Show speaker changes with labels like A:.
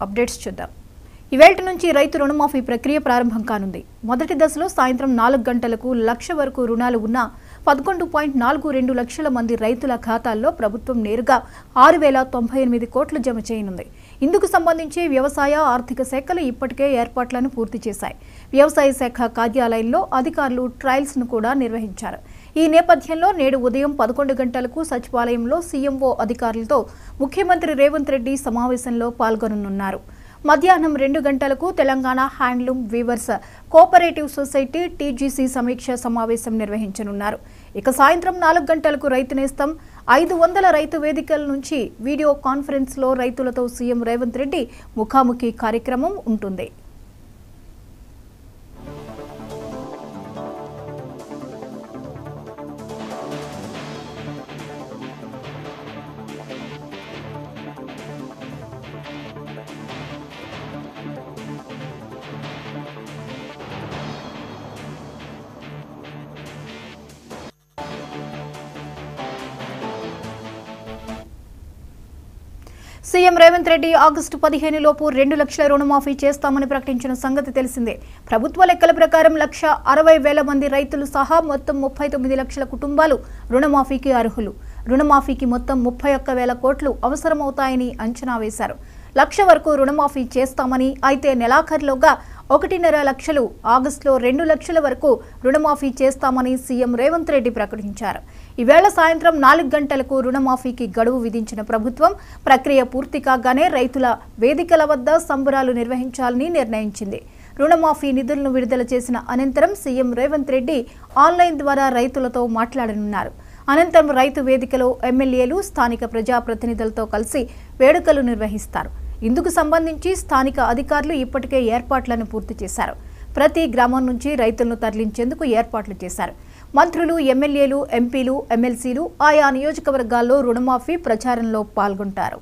A: Updates చూద్దాం. ఈవేళ నుంచి రైతు రుణమాఫీ ప్రక్రియ ప్రారంభం కానుంది. మొదటి దశలో సాయంత్రం 4 గంటలకు 1 లక్ష వరకు రుణాలు ఉన్న 11.42 లక్షల మంది రైతుల ఖాతాల్లో ప్రభుత్వం నేరుగా 6,098 కోట్లు జమ చేయనుంది. ఇందుకు సంబంధించి వ్యవసాయ ఆర్థిక శాఖలు ఇప్పటికే ఏర్పాట్లను పూర్తి చేశాయి. వ్యవసాయ శాఖ కార్యాలయంలో అధికారులు ట్రయల్స్ ను కూడా నిర్వహించారు. ఈ నేపథ్యంలో నేడు ఉదయం 11 గంటలకు సచివాలయంలో సీఎంఓ అధికారులతో ముఖ్యమంత్రి రేవంత్ రెడ్డి సమావేశంలో పాల్గొననున్నారు. మధ్యాహ్నం 2 గంటలకు Telangana handloom weavers cooperative society TGC సమీక్ష సమావేశం నిర్వహించనున్నారు. ఇక సాయంత్రం 4 గంటలకు రైతు నేస్తం 500 రైతు వేదికల నుంచి వీడియో కాన్ఫరెన్స్ లో రైతులతో సీఎం రేవంత్ రెడ్డి ముఖాముఖి కార్యక్రమం ఉంటుంది. సీఎం రేవంత్ రెడ్డి ఆగస్టు 15 లోపు 2 లక్షల రుణమాఫీ చేస్తామని ప్రకటించిన సంగతి తెలిసిందే. ప్రభుత్వ లెక్కల ప్రకారం 1,60,000 మంది రైతులు సహా మొత్తం 39 లక్షల కుటుంబాలు రుణమాఫీకి అర్హులు. రుణమాఫీకి మొత్తం 31,000 కోట్లు అవసరమవుతాయని అంచనా వేశారు. 1 లక్ష వరకు రుణమాఫీ చేస్తామని, అయితే నెలాఖరులోగా 1.5 లక్షలు, ఆగస్టులో 2 లక్షల వరకు రుణమాఫీ చేస్తామని సీఎం రేవంత్ రెడ్డి ప్రకటించారు. ఈవేళ సాయంత్రం 4 గంటలకు రుణమాఫీకి గడువు విధించిన ప్రభుత్వం ప్రక్రియ పూర్తి కాగానే రైతుల వేదికల వద్ద సంబరాలు నిర్వహించాలని నిర్ణయించింది. రుణమాఫీ నిధులను విడుదల చేసిన అనంతరం సీఎం రేవంత్ రెడ్డి ఆన్లైన్ ద్వారా రైతులతో మాట్లాడనున్నారు. అనంతరం రైతు వేదికలో ఎమ్మెల్యేలు, స్థానిక ప్రజాప్రతినిధులతో కలిసి వేడుకలు నిర్వహిస్తారు. ఇందుకు సంబంధించి స్థానిక అధికారులు ఇప్పటికే ఏర్పాట్లను పూర్తి చేశారు. ప్రతి గ్రామం నుంచి రైతులను తరలించేందుకు ఏర్పాట్లు చేశారు. మంత్రులు, ఎమ్మెల్యేలు, ఎంపీలు, ఎమ్మెల్సీలు ఆయా నియోజకవర్గాల్లో రుణమాఫీ ప్రచారంలో పాల్గొంటారు.